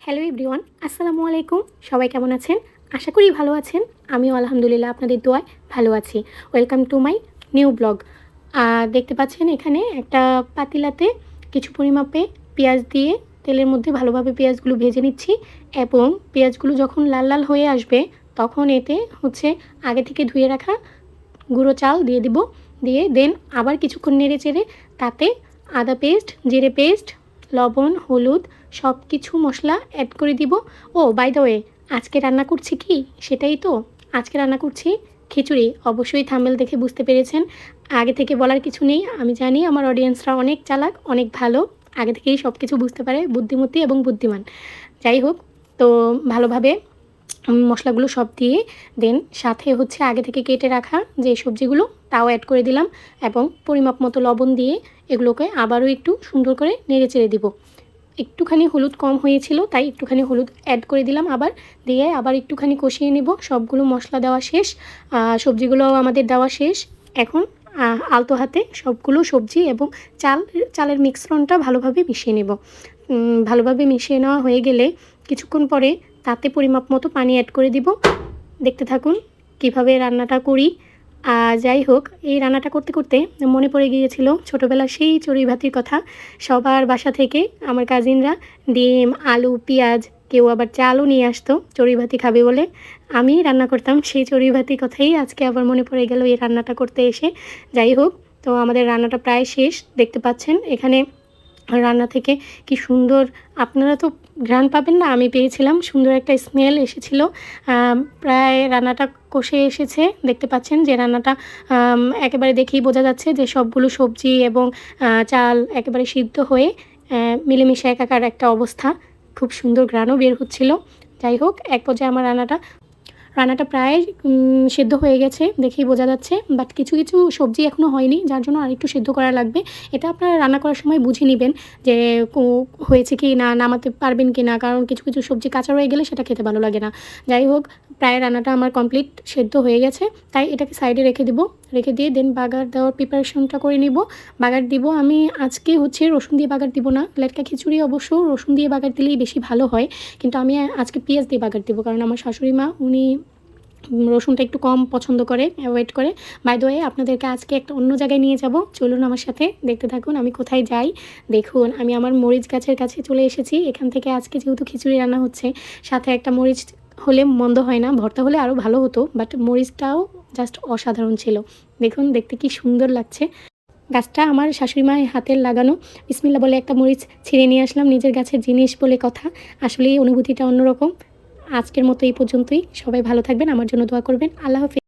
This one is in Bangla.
হ্যালো এভরিওয়ান, আসসালামু আলাইকুম। সবাই কেমন আছেন? আশা করি ভালো আছেন। আমিও আলহামদুলিল্লাহ আপনাদের দোয়ায় ভালো আছি। Welcome to my new blog. দেখতে পাচ্ছেন এখানে একটা পাতিলাতে কিছু পরিমাপে পেঁয়াজ দিয়ে তেলের মধ্যে ভালোভাবে পেঁয়াজগুলো ভেজে নিচ্ছি এবং পেঁয়াজগুলো যখন লাল লাল হয়ে আসবে তখন এতে আগে থেকে ধুয়ে রাখা গুঁড়ো চাল দিয়ে দিব। দিয়ে দেন আবার কিছুক্ষণ নেড়ে চেড়ে তাতে আদা পেস্ট, জিরে পেস্ট, লবণ, হলুদ সব কিছু মশলা অ্যাড করে দিব। ও বাই দ্য ওয়ে, আজকে রান্না করছি কি সেটাই তো, আজকে রান্না করছি খিচুড়ি। অবশ্যই থাম্বনেল দেখে বুঝতে পেরেছেন। আগে থেকে বলার কিছু নেই, আমি জানি আমার অডিয়েন্সরা অনেক চালাক, অনেক ভালো, আগে থেকেই সব কিছু বুঝতে পারে, বুদ্ধিমতী এবং বুদ্ধিমান। যাই হোক, তো ভালোভাবে মশলাগুলো সব দিয়ে দেন সাথে আগে থেকে কেটে রাখা যে সবজিগুলো তাও অ্যাড করে দিলাম এবং পরিমাপ মতো লবণ দিয়ে এগুলোকে আবারও একটু সুন্দর করে নেড়ে চেড়ে দিব। একটুখানি হলুদ কম হয়েছিল তাই একটুখানি হলুদ অ্যাড করে দিলাম, আবার দিয়ে আবার একটুখানি কষিয়ে নেব। সবগুলো মশলা দেওয়া শেষ, সবজিগুলোও আমাদের দেওয়া শেষ। এখন আলতো হাতে সবগুলো সবজি এবং চালের মিশ্রণটা ভালোভাবে মিশিয়ে নেব। ভালোভাবে মিশিয়ে নেওয়া হয়ে গেলে কিছুক্ষণ পরে তাতে পরিমাপ মতো পানি অ্যাড করে দিব। দেখতে থাকুন কিভাবে রান্নাটা করি। যাই হোক, এই রান্নাটা করতে করতে মনে পড়ে গিয়েছিল ছোটোবেলার সেই চড়ুই ভাতির কথা। সবার বাসা থেকে আমার কাজিনরা ডিম, আলু, পেঁয়াজ, কেউ আবার চালও নিয়ে আসতো চড়ুই ভাতি খাবে বলে। আমি রান্না করতাম সেই চড়ুই ভাতির কথাই আজকে আবার মনে পড়ে গেল এই রান্নাটা করতে এসে। যাই হোক, তো আমাদের রান্নাটা প্রায় শেষ। দেখতে পাচ্ছেন এখানে রান্না থেকে কি সুন্দর, আপনারা তো ঘ্রাণ পাবেন না, আমি পেয়েছিলাম। সুন্দর একটা স্মেল এসেছিলো। প্রায় রান্নাটা কষে এসেছে। দেখতে পাচ্ছেন যে রান্নাটা একেবারে দেখেই বোঝা যাচ্ছে যে সবগুলো সবজি এবং চাল একেবারে সিদ্ধ হয়ে মিলেমিশে একাকার একটা অবস্থা। খুব সুন্দর ঘ্রাণও বের হচ্ছিল। যাই হোক, এক পর্যায়ে আমার রান্নাটা প্রায় সেদ্ধ হয়ে গেছে, দেখেই বোঝা যাচ্ছে। বাট কিছু কিছু সবজি এখনও হয়নি, যার জন্য আরেকটু সেদ্ধ করা লাগবে। এটা আপনারা রান্না করার সময় বুঝে নেবেন যে হয়েছে কি না, নামাতে পারবেন কি না, কারণ কিছু কিছু সবজি কাঁচা রয়ে গেলে সেটা খেতে ভালো লাগে না। যাই হোক, প্রায় রান্নাটা আমার কমপ্লিট, সেদ্ধ হয়ে গেছে। তাই এটাকে সাইডে রেখে দিব। রেখে দিয়ে দেন বাগার দেওয়ার প্রিপারেশনটা করে নিব। বাগার দিব আমি আজকে রসুন দিয়ে বাগার দিব না। লেটকা খিচুড়ি অবশ্য রসুন দিয়ে বাগার দিলেই বেশি ভালো হয়, কিন্তু আমি আজকে পেঁয়াজ দিয়ে বাগার দিব, কারণ আমার শাশুড়ি মা উনি রসুনটা একটু কম পছন্দ করে, অ্যাভয়েড করে। বাই দ্য ওয়ে, আপনাদেরকে আজকে একটা অন্য জায়গায় নিয়ে যাব, চলুন আমার সাথে, দেখতে থাকুন আমি কোথায় যাই। দেখুন, আমি আমার মরিচ গাছের কাছে চলে এসেছি। এখান থেকে আজকে যেহেতু খিচুড়ি রান্না হচ্ছে, সাথে একটা মরিচ হলে মন্দ হয় না, ভর্তা হলে আরও ভালো হতো, বাট মরিচটাও জাস্ট অসাধারণ ছিল। দেখুন দেখতে কি সুন্দর লাগছে। গাছটা আমার শাশুড়ি মায়ের হাতের লাগানো। বিসমিল্লাহ বলে একটা মরিচ ছিঁড়ে নিয়ে আসলাম, নিজের গাছের জিনিস বলে কথা। আসলে এই অনুভূতিটা অন্যরকম। আজকের মতো এই পর্যন্তই। সবাই ভালো থাকবেন, আমার জন্য দোয়া করবেন। আল্লাহ হাফেজ।